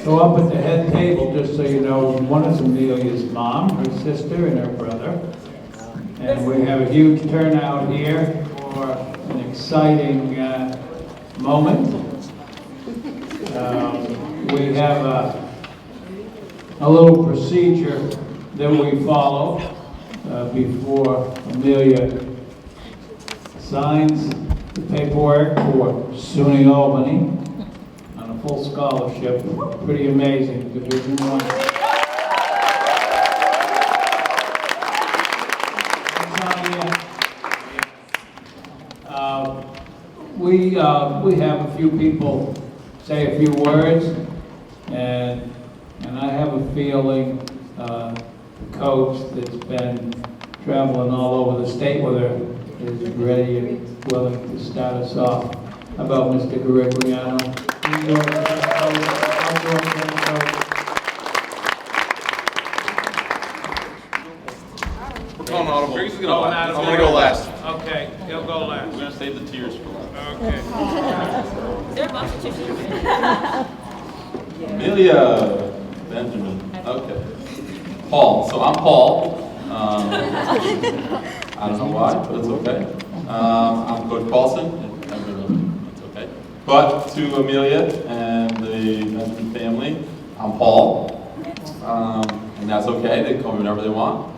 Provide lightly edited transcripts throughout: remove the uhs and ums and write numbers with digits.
So up at the head table, just so you know, one is Amelia's mom, her sister, and her brother. And we have a huge turnout here for an exciting moment. We have a little procedure that we follow before Amelia signs the paperwork for SUNY Albany on a full scholarship. Pretty amazing, Division I. We have a few people say a few words, and I have a feeling the coach that's been traveling all over the state with her is ready and willing to start us off. How about Mr. Garigliano? We're going audible. I'm going to go last. Okay, he'll go last. We're going to save the tears for last. Okay. They're about to choose. Amelia Benjamin. Okay. Paul. So I'm Paul. I don't know why, but it's okay. I'm Coach Paulson. It's okay. But to Amelia and the Benjamin family, I'm Paul. And that's okay. They can call me whenever they want.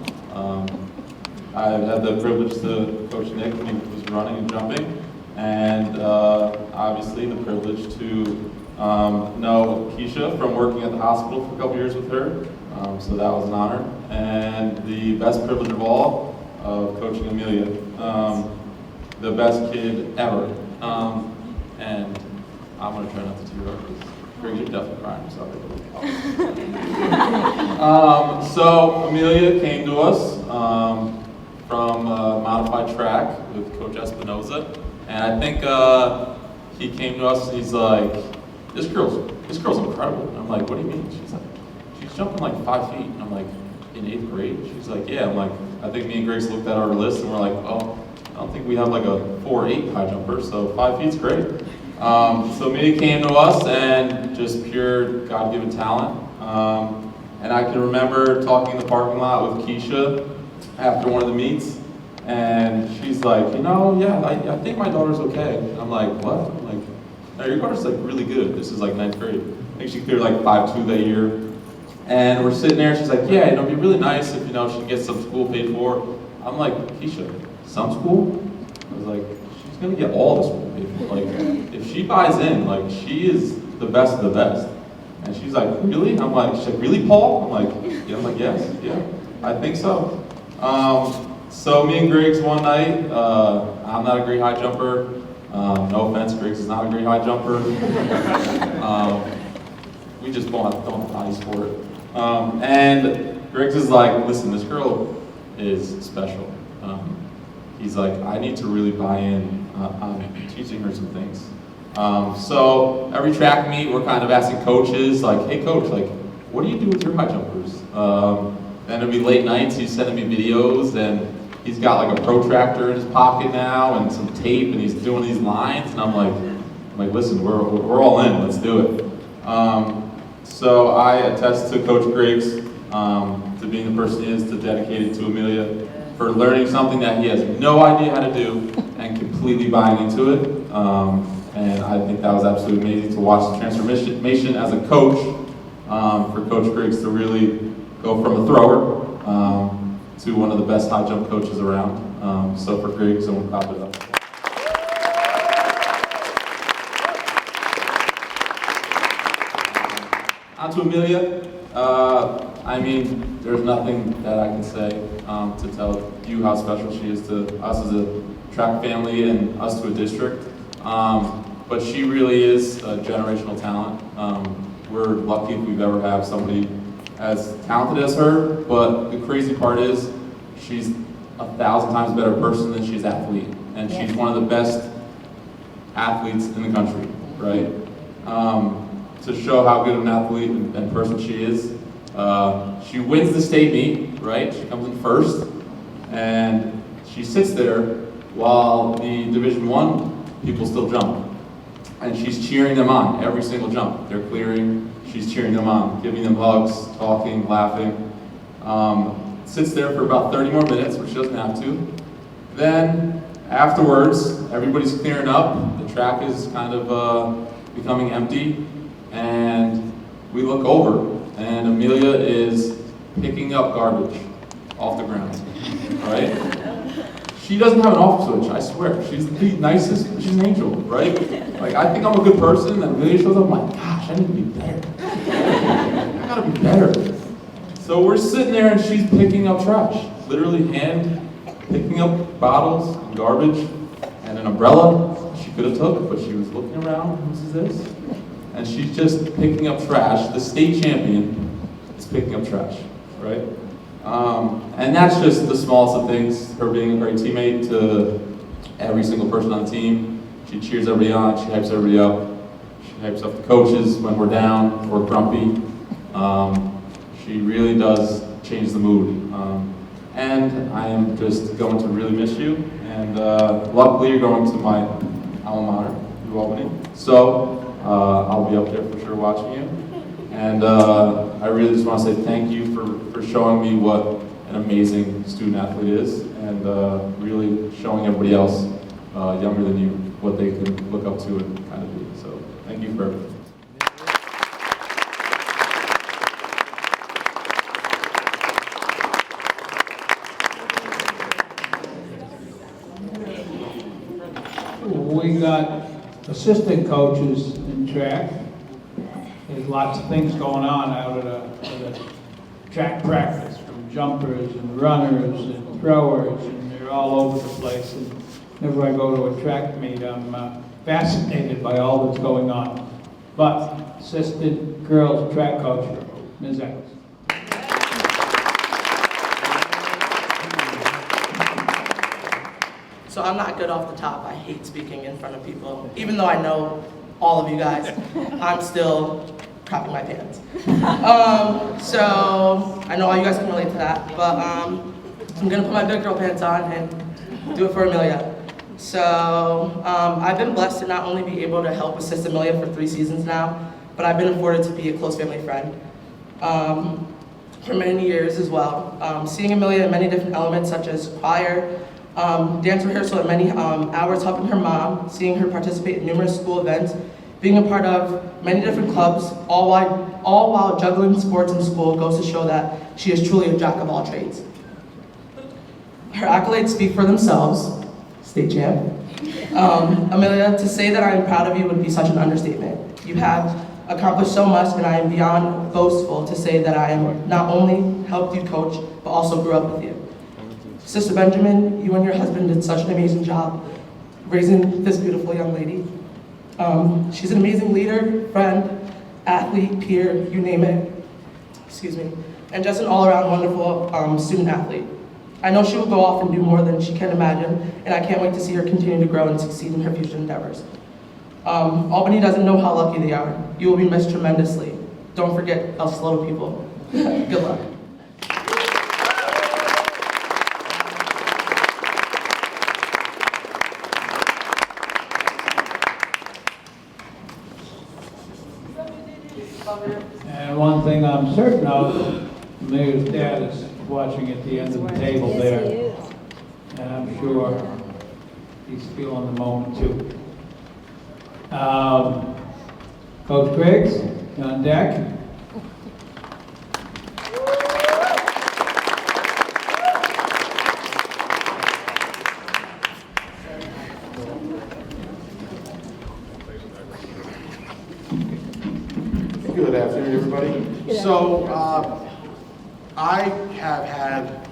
I've had the privilege to coach Nick when he was running and jumping, and obviously the privilege to know Keisha from working at the hospital for a couple years with her, so that was an honor. And the best privilege of all, of coaching Amelia, the best kid ever. And I'm going to try not to tear up because Greg, you're definitely crying, sorry. So Amelia came to us from modified track with Coach Espinoza, and I think he came to us and he's like, this girl's incredible. And I'm like, what do you mean? She's like, she's jumping like 5 feet. And I'm like, in 8th grade? She's like, yeah. I'm like, I think me and Grace looked at our list and we're like, oh, I don't think we have like a 4'8" high jumper, so 5 feet's great. So Amelia came to us and just pure God-given talent. And I can remember talking in the parking lot with Keisha after one of the meets, and she's like, you know, yeah, I think my daughter's okay. And I'm like, what? I'm like, no, your daughter's like really good. This is like 9th grade. I think she cleared like 5.2 that year. And we're sitting there, she's like, yeah, it'd be really nice if, you know, she gets some school paid for. I'm like, Keisha, some school? I was like, she's gonna get all the school paid for. Like, if she buys in, like, she is the best of the best. And she's like, really? I'm like, she's like, really, Paul? I'm like, yeah. I'm like, yes, yeah, I think so. So me and Griggs one night, I'm not a great high jumper. No offense, Griggs is not a great high jumper. We just don't have bodies for it. And Griggs is like, listen, this girl is special. He's like, I need to really buy in on teaching her some things. So every track meet, we're kind of asking coaches, like, hey coach, like, what do you do with your high jumpers? Then it'll be late nights, he's sending me videos, and he's got like a protractor in his pocket now, and some tape, and he's doing these lines, and I'm like, listen, we're all in, let's do it. So I attest to Coach Griggs, to being the person he is, to dedicate it to Amelia, for learning something that he has no idea how to do, and completely buying into it. And I think that was absolutely amazing to watch the transformation as a coach, for Coach Griggs to really go from a thrower to one of the best high jump coaches around. So for Griggs, I want to clap it up. On to Amelia. I mean, there's nothing that I can say to tell you how special she is to us as a track family and us to a district. But she really is a generational talent. We're lucky if we've ever had somebody as talented as her, but the crazy part is she's 1,000 times better person than she is athlete. And she's one of the best athletes in the country, right? To show how good of an athlete and person she is, she wins the state meet, right? She comes in first, and she sits there while the Division I people still jump. and she's cheering them on every single jump. They're clearing, she's cheering them on, giving them hugs, talking, laughing. Sits there for about 30 more minutes, which she doesn't have to. Then, afterwards, everybody's clearing up. The track is kind of becoming empty, and we look over, and Amelia is picking up garbage off the ground, right? She doesn't have an off switch, I swear. She's the nicest, she's an angel, right? Like, I think I'm a good person, and Amelia shows up, I'm like, gosh, I need to be better. I gotta be better. So we're sitting there and she's picking up trash, literally hand picking up bottles, and garbage, and an umbrella she could have took, but she was looking around, who's this? And she's just picking up trash. The state champion is picking up trash, right? And that's just the smallest of things, her being a great teammate to every single person on the team. She cheers everybody on, she hypes everybody up. She hypes up the coaches when we're down or grumpy. She really does change the mood. And I am just going to really miss you. And luckily you're going to my alma mater, New Albany. So I'll be up there for sure watching you. And I really just want to say thank you for showing me what an amazing student athlete is, and really showing everybody else younger than you what they can look up to and kind of be. So thank you for everything. We got assistant coaches in track. There's lots of things going on out at a track practice, from jumpers and runners and throwers, and they're all over the place. And whenever I go to a track meet, I'm fascinated by all that's going on. But assistant girls track coach, Ms. X. So I'm not good off the top. I hate speaking in front of people. Even though I know all of you guys, I'm still crapping my pants. So I know all you guys can relate to that, but I'm gonna put my big girl pants on and do it for Amelia. So I've been blessed to not only be able to help assist Amelia for 3 seasons now, but I've been afforded to be a close family friend for many years as well. Seeing Amelia in many different elements such as choir, dance rehearsal, and many hours helping her mom, seeing her participate in numerous school events, being a part of many different clubs, all while juggling sports in school goes to show that she is truly a jack of all trades. Her accolades speak for themselves, state champ. Amelia, to say that I am proud of you would be such an understatement. You have accomplished so much, and I am beyond boastful to say that I am not only helped you coach, but also grew up with you. Sister Benjamin, you and your husband did such an amazing job raising this beautiful young lady. She's an amazing leader, friend, athlete, peer, you name it. Excuse me. And just an all-around wonderful student athlete. I know she will go off and do more than she can imagine, and I can't wait to see her continue to grow and succeed in her future endeavors. Albany doesn't know how lucky they are. You will be missed tremendously. Don't forget El Slow people. Good luck. And one thing I'm certain of, Amelia's dad is watching at the end of the table there. And I'm sure he's feeling the moment too. Coach Griggs, on deck. Good afternoon, everybody. So, I have had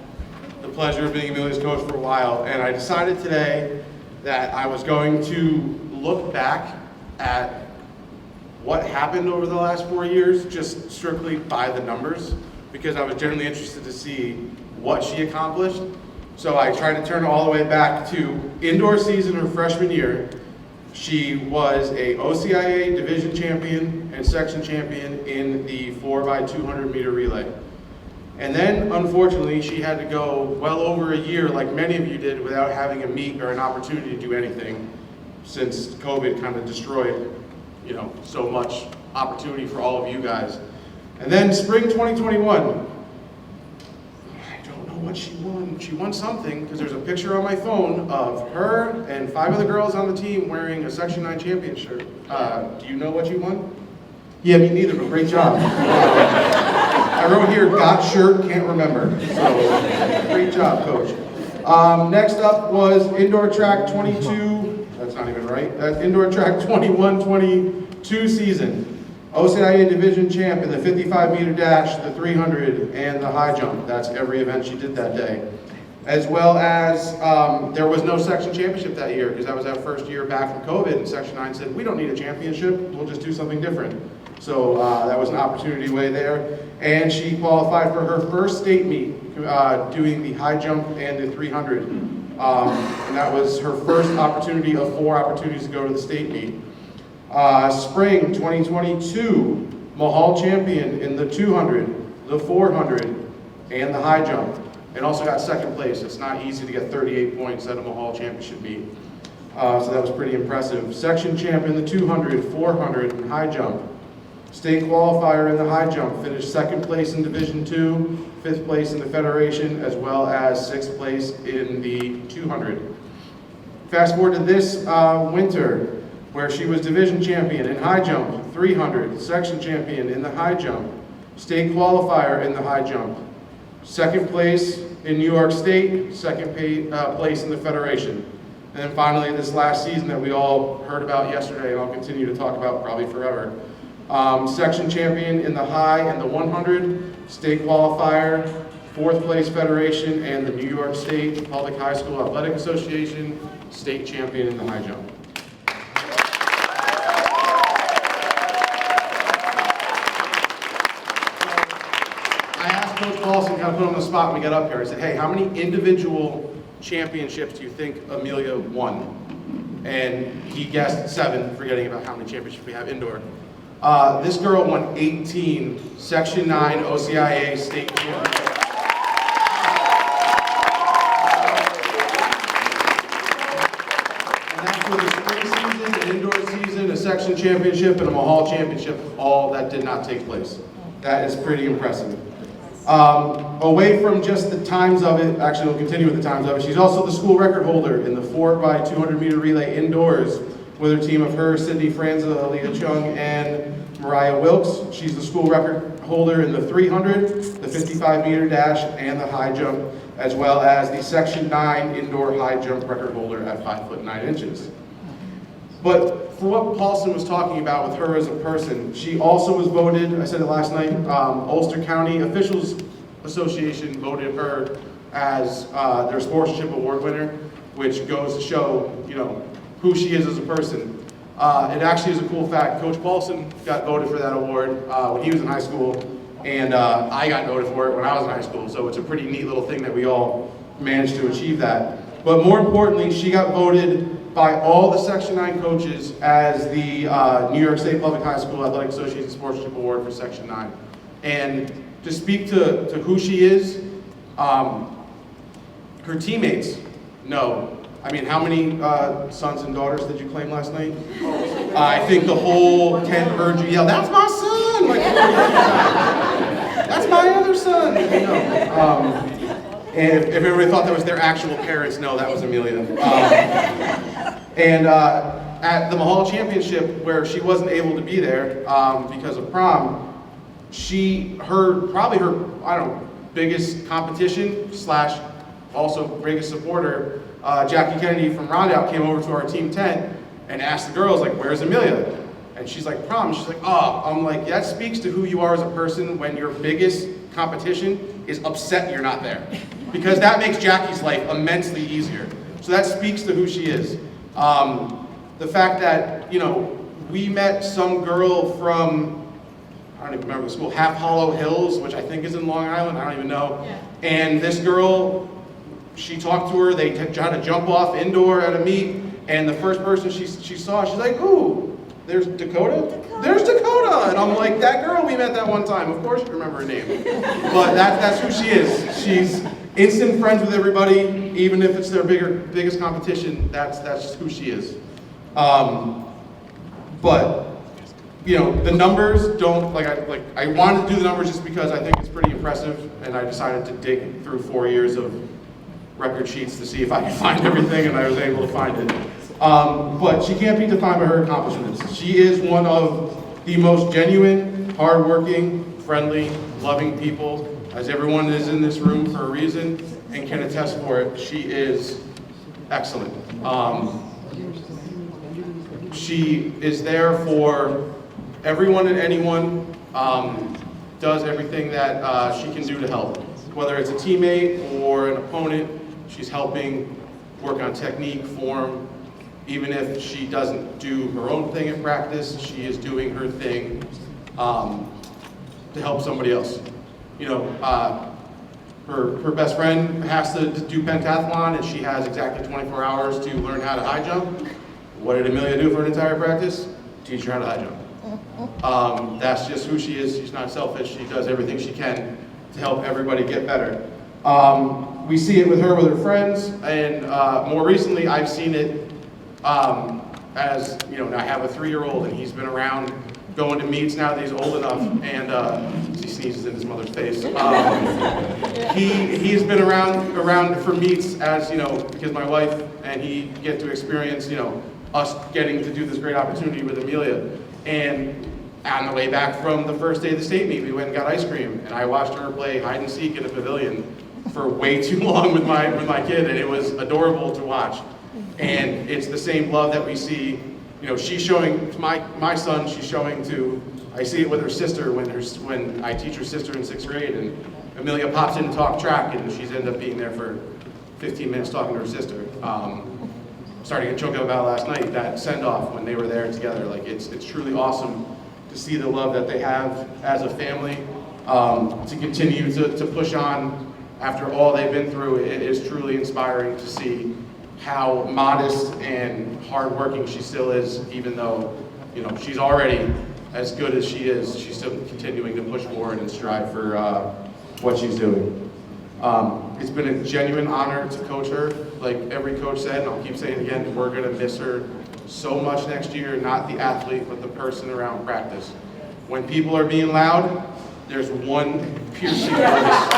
the pleasure of being Amelia's coach for a while, and I decided today that I was going to look back at what happened over the last 4 years, just strictly by the numbers, because I was genuinely interested to see what she accomplished. So I tried to turn all the way back to indoor season her freshman year. She was a OCIA division champion and section champion in the 4x200 meter relay. And then, unfortunately, she had to go well over a year, like many of you did, without having a meet or an opportunity to do anything. since COVID kind of destroyed, so much opportunity for all of you guys. And then spring 2021, I don't know what she won. She won something because there's a picture on my phone of her and 5 of the girls on the team wearing a Section 9 champion shirt. Do you know what you won? Yeah, me neither, but great job. I wrote here, got shirt, can't remember. So, great job, coach. Next up was indoor track 22, that's not even right, that's indoor track 21-22 season. OCIA division champ in the 55-meter dash, the 300, and the high jump. That's every event she did that day. As well as, there was no section championship that year because that was our first year back from COVID, and Section 9 said, we don't need a championship, we'll just do something different. So that was an opportunity way there. And she qualified for her first state meet, doing the high jump and the 300. And that was her first opportunity of 4 opportunities to go to the state meet. Spring 2022, Mahal champion in the 200, the 400, and the high jump. And also got second place. It's not easy to get 38 points at a Mahal championship meet. So that was pretty impressive. Section champ in the 200, 400, and high jump. State qualifier in the high jump, finished second place in Division 2, 5th place in the Federation, as well as 6th place in the 200. Fast forward to this winter, where she was division champion in high jump, 300, section champion in the high jump, state qualifier in the high jump, second place in New York State, second place in the Federation. And then finally, this last season that we all heard about yesterday, and I'll continue to talk about probably forever. Section champion in the high and the 100, state qualifier, 4th place Federation, and the New York State Public High School Athletic Association, state champion in the high jump. I asked Coach Paulson, kind of put him on the spot when we got up here. I said, hey, how many individual championships do you think Amelia won? And he guessed 7, forgetting about how many championships we have indoor. This girl won 18 Section 9 OCIA state championships. And that's with a spring season, an indoor season, a section championship, and a Mahal championship, all that did not take place. That is pretty impressive. Away from just the times of it, actually we'll continue with the times of it, she's also the school record holder in the 4x200 meter relay indoors with her team of her, Sydney Franza, Aaliyah Chung, and Mariah Wilkes. She's the school record holder in the 300, the 55-meter dash, and the high jump, as well as the Section 9 indoor high jump record holder at 5'9". But for what Paulson was talking about with her as a person, she also was voted, I said it last night, Ulster County Officials Association voted her as their sportsmanship award winner, which goes to show, who she is as a person. It actually is a cool fact. Coach Paulson got voted for that award when he was in high school, and I got voted for it when I was in high school. So it's a pretty neat little thing that we all managed to achieve that. But more importantly, she got voted by all the Section 9 coaches as the New York State Public High School Athletic Association Sportsmanship Award for Section 9. And to speak to who she is, her teammates know. I mean, how many sons and daughters did you claim last night? I think the whole tent heard you yell, "That's my son!" Like, that's my other son! And if everybody thought that was their actual parents, no, that was Amelia. And at the Mahal Championship, where she wasn't able to be there because of prom, probably her biggest competition / also biggest supporter, Jackie Kennedy from Rondout came over to our team tent and asked the girls, like, where's Amelia? And she's like, prom. She's like, oh. I'm like, that speaks to who you are as a person when your biggest competition is upset you're not there. Because that makes Jackie's life immensely easier. So that speaks to who she is. The fact that, we met some girl from, I don't even remember the school, Half Hollow Hills, which I think is in Long Island, I don't even know. Yeah. And this girl, she talked to her, they tried to jump off indoor at a meet, and the first person she saw, she's like, ooh, there's Dakota? There's Dakota! And I'm like, that girl we met that one time, of course you remember her name. But that's who she is. She's instant friends with everybody, even if it's their biggest competition, that's just who she is. But you know, the numbers don't, I wanted to do the numbers just because I think it's pretty impressive, and I decided to dig through 4 years of record sheets to see if I could find everything, and I was able to find it. But she can't be defined by her accomplishments. She is one of the most genuine, hardworking, friendly, loving people, as everyone is in this room for a reason, and can attest for it. She is excellent. She is there for everyone and anyone, does everything that she can do to help. Whether it's a teammate or an opponent, she's helping work on technique, form. Even if she doesn't do her own thing in practice, she is doing her thing to help somebody else. You know, her best friend has to do pentathlon, and she has exactly 24 hours to learn how to high jump. What did Amelia do for an entire practice? Teach her how to high jump. That's just who she is. She's not selfish. She does everything she can to help everybody get better. We see it with her friends, and more recently I've seen it as, you know, I have a 3-year-old, and he's been around going to meets now that he's old enough, and he sneezes in his mother's face. He's been around for meets, as you know, because my wife and he get to experience, you know, us getting to do this great opportunity with Amelia. And on the way back from the first day of the state meet, we went and got ice cream, and I watched her play hide and seek in a pavilion for way too long with my kid, and it was adorable to watch. And it's the same love that we see. You know, she's showing to my son. She's showing to. I see it with her sister when I teach her sister in 6th grade, and Amelia pops in to talk track, and she's ended up being there for 15 minutes talking to her sister. Started to get choked up about last night, that send-off when they were there together. Like, it's truly awesome to see the love that they have as a family, to continue to push on after all they've been through. It is truly inspiring to see how modest and hardworking she still is, even though, you know, she's already as good as she is. She's still continuing to push forward and strive for what she's doing. It's been a genuine honor to coach her. Like every coach said, and I'll keep saying it again, we're going to miss her so much next year, not the athlete, but the person around practice. When people are being loud, there's one piercing voice.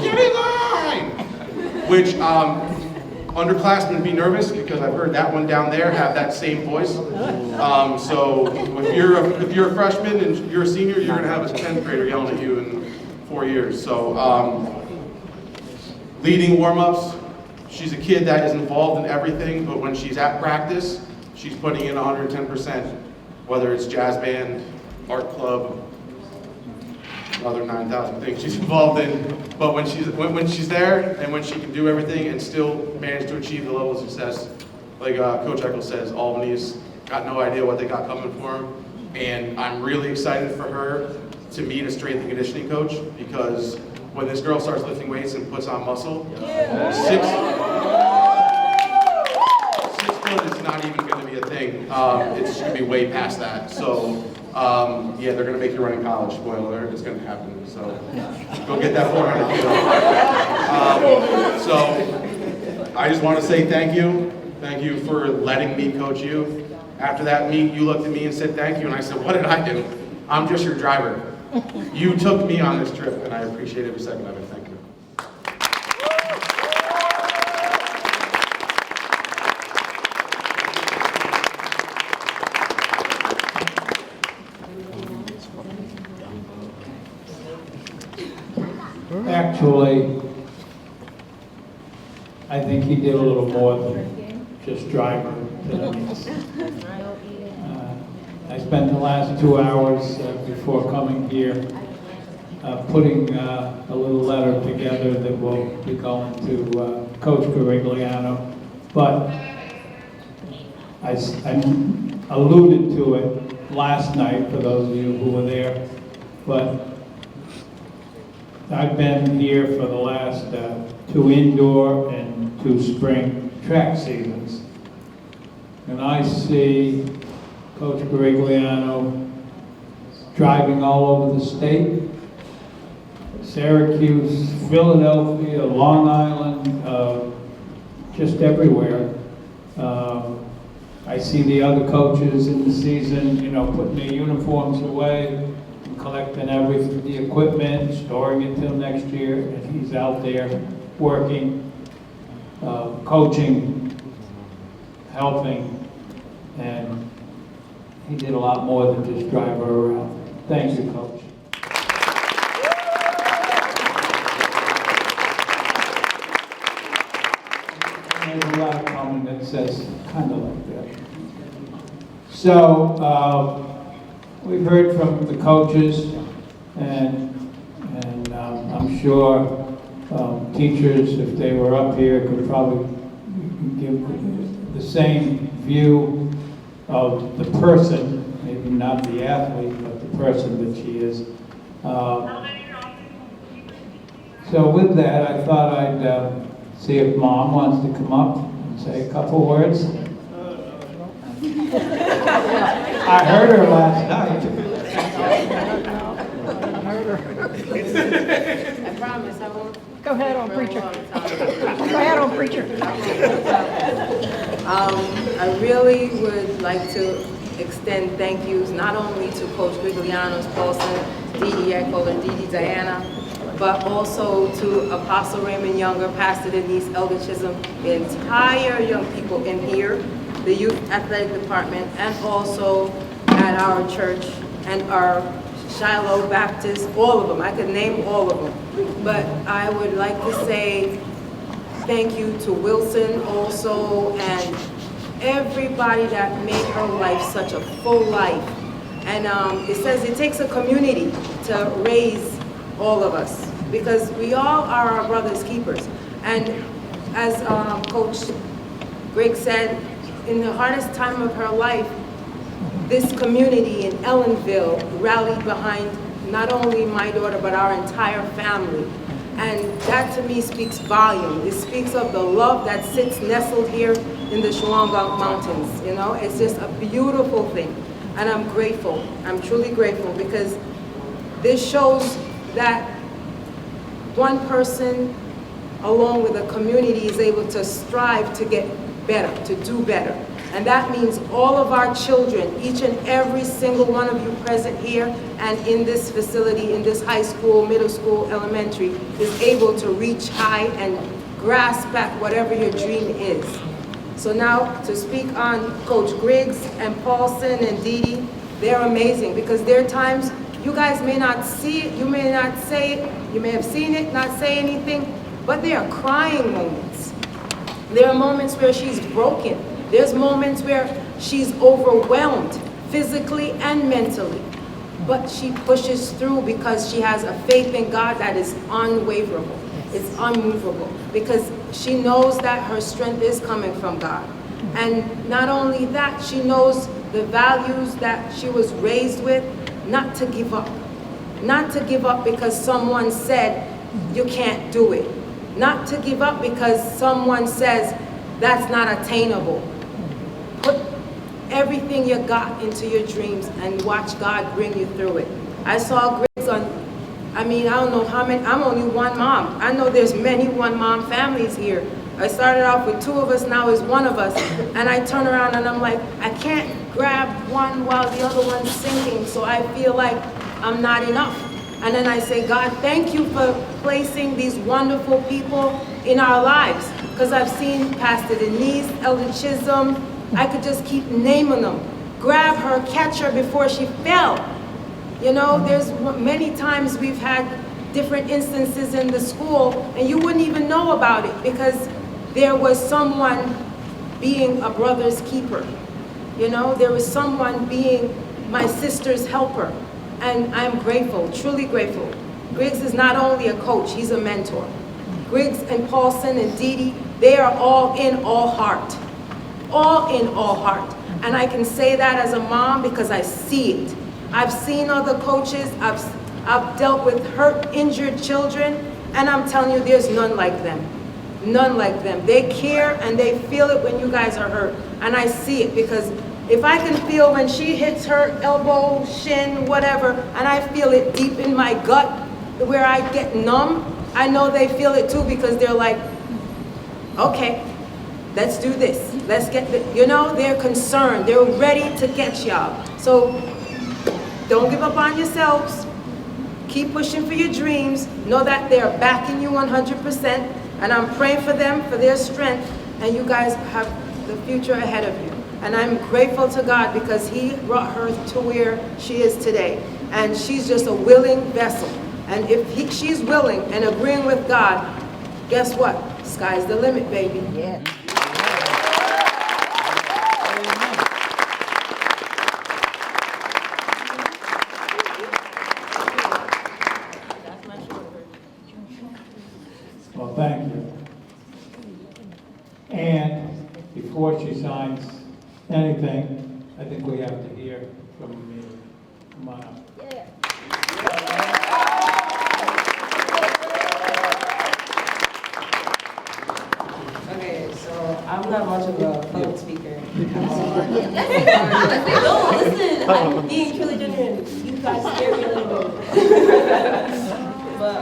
Get in line! Which underclassmen be nervous, because I've heard that one down there have that same voice. So if you're a freshman and you're a senior, you're going to have a 10th grader yelling at you in 4 years. So leading warm-ups, she's a kid that is involved in everything, but when she's at practice, she's putting in 110%, whether it's jazz band, art club, other 9,000 things she's involved in. But when she's there, and when she can do everything and still manage to achieve the level of success, like Coach Eckel says, Albany's got no idea what they got coming for them. And I'm really excited for her to meet a strength and conditioning coach, because when this girl starts lifting weights and puts on muscle, 6 foot is not even going to be a thing. It's going to be way past that. So yeah, they're going to make you run in college. Spoiler alert, it's going to happen. So go get that 400 kilo. So I just want to say thank you. Thank you for letting me coach you. After that meet, you looked at me and said thank you, and I said, what did I do? I'm just your driver. You took me on this trip, and I appreciate every second of it. Thank you. Actually, I think he did a little more than just driver today. I spent the last 2 hours before coming here putting a little letter together that will be going to Coach Carigliano. But I alluded to it last night for those of you who were there. But I've been here for the last 2 indoor and 2 spring track seasons. And I see Coach Carigliano driving all over the state, Syracuse, Philadelphia, Long Island, just everywhere, I see the other coaches in the season, you know, putting their uniforms away, and collecting the equipment, storing it till next year, and he's out there working, coaching, helping, and he did a lot more than just drive her around. Thank you, Coach. There's a lot of comment that says kind of like that. So, we've heard from the coaches, and I'm sure teachers, if they were up here, could probably give the same view of the person, maybe not the athlete, but the person that she is. So with that, I thought I'd see if Mom wants to come up and say a couple words. I heard her last night. I promise I won't. Go ahead on, preacher. Go ahead on, preacher. I really would like to extend thank yous not only to Coach Griglianos, Paulson, Dee, I call her Dee Diana, but also to Apostle Raymond Younger, Pastor Denise, Elder Chisholm, the entire young people in here, the youth athletic department, and also at our church and our Shiloh Baptist, all of them. I could name all of them. But I would like to say thank you to Wilson also, and everybody that made her life such a full life. And it says it takes a community to raise all of us, because we all are our brother's keepers. And as Coach Greg said, in the hardest time of her life, this community in Ellenville rallied behind not only my daughter, but our entire family. And that to me speaks volume. It speaks of the love that sits nestled here in the Shawangunk Mountains. You know, it's just a beautiful thing. And I'm grateful. I'm truly grateful, because this shows that one person along with a community is able to strive to get better, to do better. And that means all of our children, each and every single one of you present here and in this facility, in this high school, middle school, elementary, is able to reach high and grasp at whatever your dream is. So now to speak on Coach Griggs and Paulson and Dee Dee, they're amazing, because there are times you guys may not see it, you may not say it, you may have seen it, not say anything, but they are crying moments. There are moments where she's broken. There's moments where she's overwhelmed, physically and mentally. But she pushes through because she has a faith in God that is unwaverable. It's unmovable, because she knows that her strength is coming from God. And not only that, she knows the values that she was raised with, not to give up. Not to give up because someone said you can't do it. Not to give up because someone says that's not attainable. Put everything you got into your dreams and watch God bring you through it. I saw Griggs on, I don't know how many, I'm only one mom. I know there's many one mom families here. I started off with 2 of us, now is 1 of us. And I turn around and I'm like, I can't grab one while the other one's sinking, so I feel like I'm not enough. And then I say, God, thank you for placing these wonderful people in our lives. Because I've seen Pastor Denise, Elder Chisholm, I could just keep naming them. Grab her, catch her before she fell. You know, there's many times we've had different instances in the school, and you wouldn't even know about it because there was someone being a brother's keeper. You know, there was someone being my sister's helper. And I'm grateful, truly grateful. Griggs is not only a coach, he's a mentor. Griggs and Paulson and Dee Dee, they are all in, all heart. All in, all heart. And I can say that as a mom because I see it. I've seen other coaches, I've dealt with hurt, injured children, and I'm telling you, there's none like them. None like them. They care and they feel it when you guys are hurt. And I see it because if I can feel when she hits her elbow, shin, whatever, and I feel it deep in my gut where I get numb, I know they feel it too because they're like, okay, let's do this. Let's get the, you know, they're concerned. They're ready to get y'all. So don't give up on yourselves. Keep pushing for your dreams. Know that they're backing you 100%. And I'm praying for them, for their strength. And you guys have the future ahead of you. And I'm grateful to God because He brought her to where she is today. And she's just a willing vessel. And if she's willing and agreeing with God, guess what? Sky's the limit, baby. Yeah. Well, thank you. And before she signs anything, I think we have to hear from Amelia. Come on up. Okay, so I'm not much of a public speaker. No, listen, I'm being truly genuine. You guys scare me a little bit. But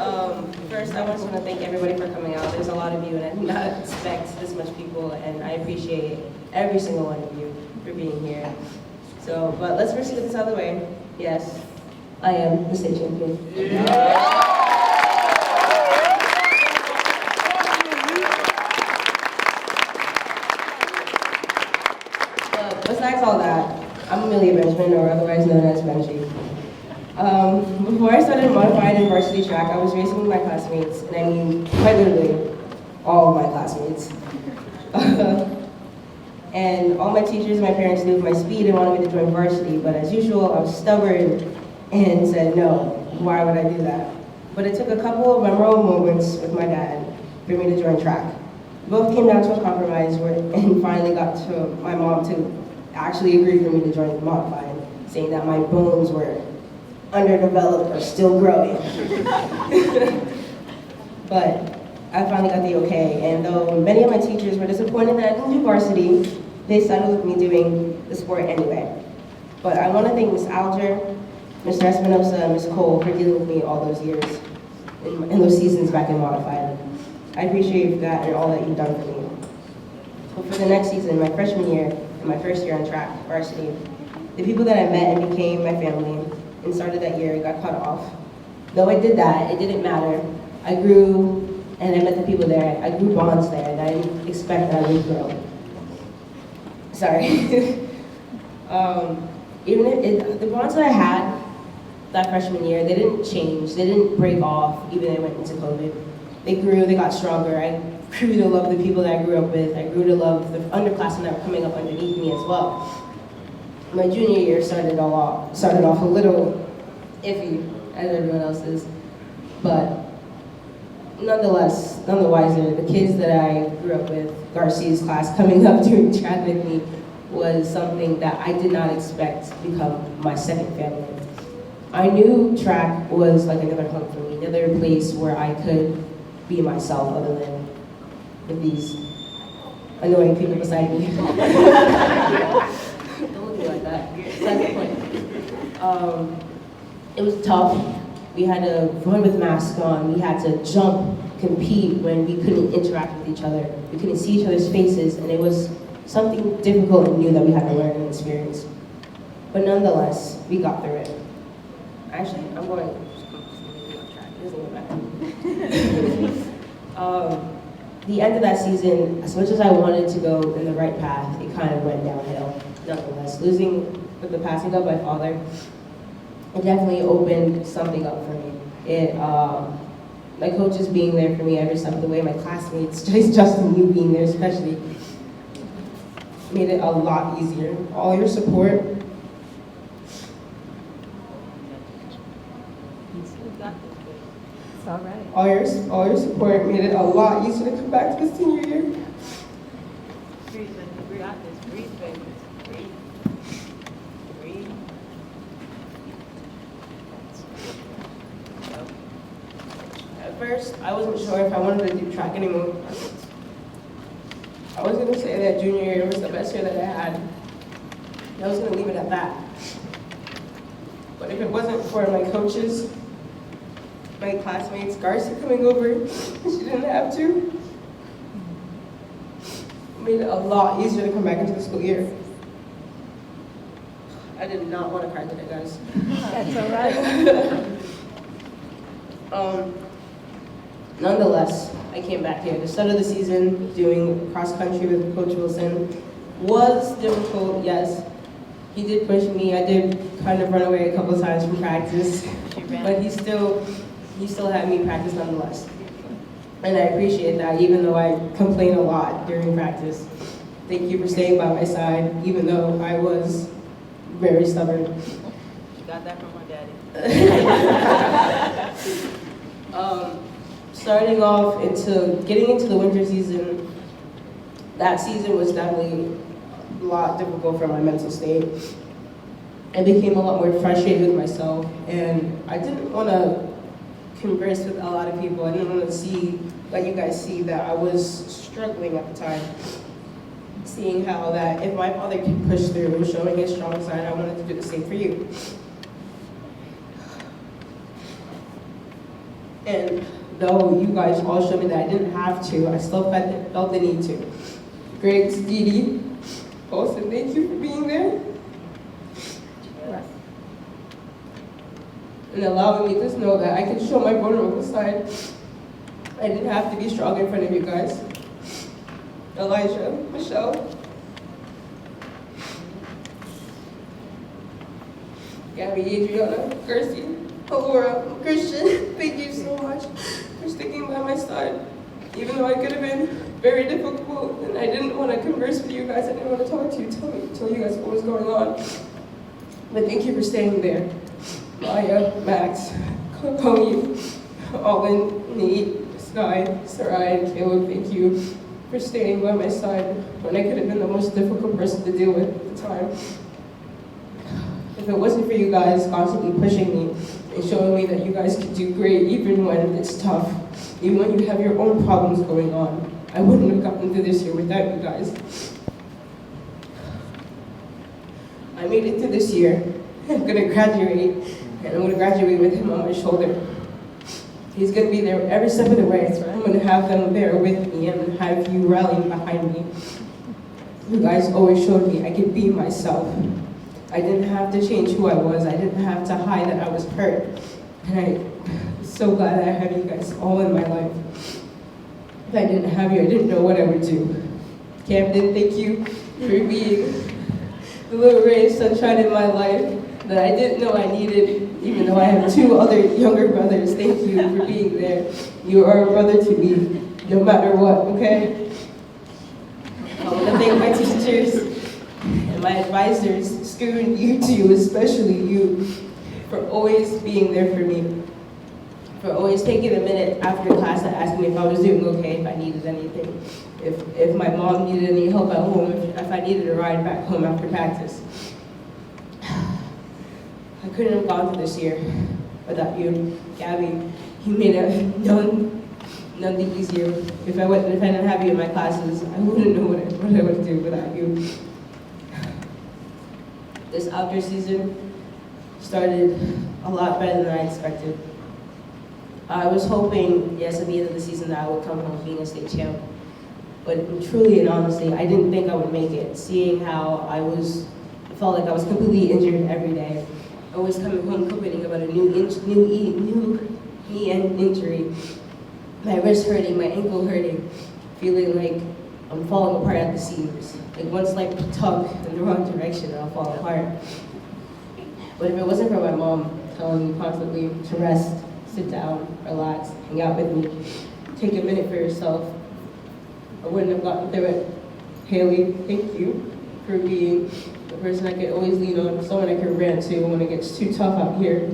first, I just want to thank everybody for coming out. There's a lot of you, and I did not expect this much people, and I appreciate every single one of you for being here. So, but let's first get this out of the way. Yes, I am the state champion. Besides all that, I'm Amelia Benjamin, or otherwise known as Benji. Before I started modified and varsity track, I was racing with my classmates, and I mean quite literally all of my classmates. And all my teachers and my parents knew of my speed and wanted me to join varsity, but as usual, I was stubborn and said no, why would I do that? But it took a couple of memorable moments with my dad for me to join track. Both came down to a compromise and finally got to my mom to actually agree for me to join modified, saying that my bones were underdeveloped or still growing. But I finally got the okay, and though many of my teachers were disappointed that I didn't do varsity, they settled with me doing the sport anyway. But I want to thank Ms. Alger, Mr. Espinosa, and Ms. Cole for dealing with me all those years, in those seasons back in modified. I appreciate that and all that you've done for me. So for the next season, my freshman year, and my first year on track, varsity, the people that I met and became my family and started that year got cut off. Though I did that, it didn't matter. I grew and I met the people there. I grew bonds there and I didn't expect that I would grow. Sorry. Even if the bonds that I had that freshman year, they didn't change. They didn't break off even though I went into COVID. They grew, they got stronger. I grew to love the people that I grew up with. I grew to love the underclassmen that were coming up underneath me as well. My junior year started off a little iffy, as everyone else is, but nonetheless, none the wiser. The kids that I grew up with, Garcia's class, coming up doing track with me, was something that I did not expect to become my second family. I knew track was like another home for me, another place where I could be myself other than with these annoying people beside me. Don't look at me like that. That's the point. It was tough. We had to run with masks on. We had to jump, compete when we couldn't interact with each other. We couldn't see each other's faces, and it was something difficult and new that we had to learn and experience. But nonetheless, we got through it. Actually, I'm going off track. It doesn't matter. The end of that season, as much as I wanted to go in the right path, it kind of went downhill. Nonetheless, losing with the passing of my father, it definitely opened something up for me. My coaches being there for me every step of the way, my classmates, Justin, you being there especially, made it a lot easier. All your support. It's all right. All your support made it a lot easier to come back to the senior year. Breathe, breathe out this. Breathe, baby. Breathe. Breathe. At first, I wasn't sure if I wanted to do track anymore. I was going to say that junior year was the best year that I had. And I was going to leave it at that. But if it wasn't for my coaches, my classmates, Garcia coming over, she didn't have to. made it a lot easier to come back into the school year. I did not want to cry today, guys. That's all right. Nonetheless, I came back here. The start of the season, doing cross country with Coach Wilson, was difficult, yes. He did push me. I did kind of run away a couple of times from practice, but he still had me practice nonetheless. And I appreciate that, even though I complain a lot during practice. Thank you for staying by my side, even though I was very stubborn. Got that from my daddy. Starting off getting into the winter season, that season was definitely a lot difficult for my mental state. I became a lot more frustrated with myself, and I didn't want to converse with a lot of people. I didn't want to let you guys see that I was struggling at the time. Seeing how that if my father could push through, showing his strong side, I wanted to do the same for you. And though you guys all showed me that I didn't have to, I still felt the need to. Griggs, Dee Dee, Olsen, thank you for being there. And allowing me to know that I could show my vulnerable side. I didn't have to be strong in front of you guys. Elijah, Michelle. Gabby, Adriana, Kirsty, Laura, Christian, thank you so much for sticking by my side. Even though I could have been very difficult and I didn't want to converse with you guys, I didn't want to talk to you, tell you guys what was going on. But thank you for staying there. Maya, Max, Koyi, Alvin, Nate, Sky, Sarai, and Caleb, thank you for staying by my side when I could have been the most difficult person to deal with at the time. If it wasn't for you guys constantly pushing me and showing me that you guys could do great even when it's tough, even when you have your own problems going on, I wouldn't have gotten through this year without you guys. I made it through this year. I'm gonna graduate, and I'm gonna graduate with him on my shoulder. He's gonna be there every step of the way. I'm gonna have them there with me and have you rallying behind me. You guys always showed me I could be myself. I didn't have to change who I was. I didn't have to hide that I was hurt. And I'm so glad that I have you guys all in my life. If I didn't have you, I didn't know what I would do. Camden, thank you for being the little ray of sunshine in my life that I didn't know I needed, even though I have two other younger brothers. Thank you for being there. You are a brother to me, no matter what, okay? I want to thank my teachers and my advisors, Scoot, you two, especially you, for always being there for me. For always taking a minute after class to ask me if I was doing okay, if I needed anything. If my mom needed any help at home, if I needed a ride back home after practice. I couldn't have gone through this year without you. Gabby, you made it none the easier. If I didn't have you in my classes, I wouldn't know what I would do without you. This outdoor season started a lot better than I expected. I was hoping, yes, at the end of the season that I would come home being a state champ. But truly and honestly, I didn't think I would make it, seeing how I felt like I was completely injured every day. Always coming home complaining about a new knee injury. My wrist hurting, my ankle hurting, feeling like I'm falling apart at the seams. Like one slight tug in the wrong direction and I'll fall apart. But if it wasn't for my mom telling me constantly to rest, sit down, relax, hang out with me, take a minute for yourself, I wouldn't have gotten through it. Haley, thank you for being the person I could always lean on, someone I could rant to when it gets too tough out here.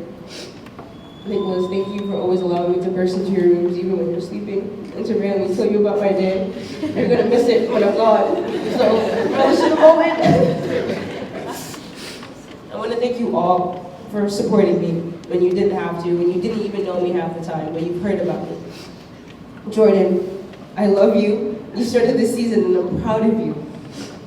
Nicholas, thank you for always allowing me to burst into your rooms even when you're sleeping and to randomly tell you about my day. You're gonna miss it when I'm gone, so relish in the moment. I wanna thank you all for supporting me when you didn't have to, when you didn't even know me half the time, when you've heard about me. Jordan, I love you. You started this season and I'm proud of you.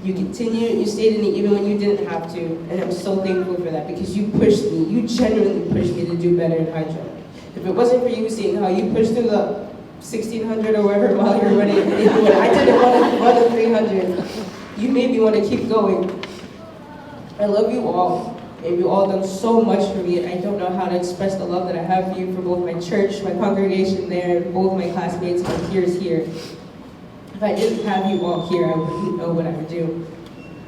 You continued, you stayed in it even when you didn't have to, and I'm so thankful for that because you pushed me, you genuinely pushed me to do better in high jump. If it wasn't for you seeing how you pushed through the 1,600 or whatever mile you're running. I didn't want to run the 300. You made me want to keep going. I love you all, and you all done so much for me, and I don't know how to express the love that I have for you, for both my church, my congregation there, both my classmates, my peers here. If I didn't have you all here, I wouldn't know what I would do,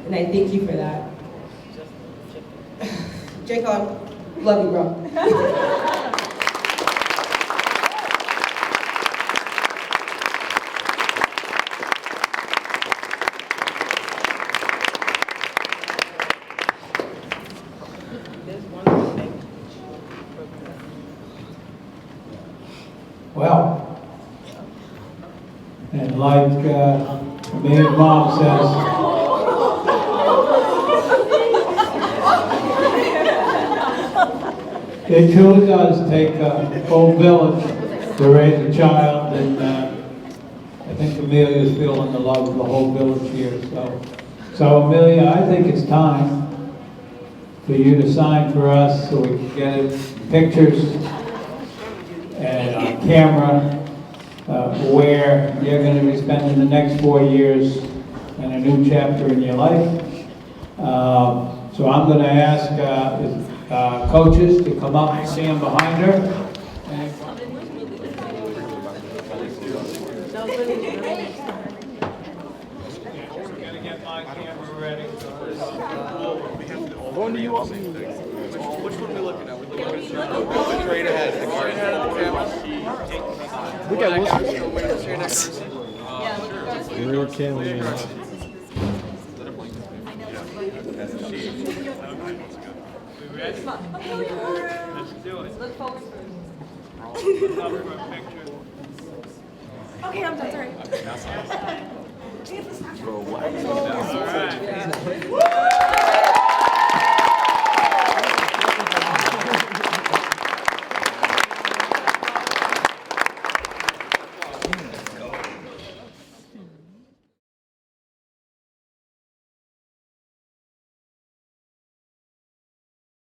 and I thank you for that. Jacob, love you, bro. Well, and like Amelia's mom says, it truly does take a whole village to raise a child, and I think Amelia's feeling the love of the whole village here. So Amelia, I think it's time for you to sign for us so we can get it, pictures and on camera, where you're going to be spending the next 4 years in a new chapter in your life. So I'm going to ask coaches to come up and stand behind her. When do you want me? Which one are we looking at? We're looking at straight ahead. Straight ahead of the camera. We got Where can we? Let's do it. Look forward A picture. Okay, I'm done, sorry.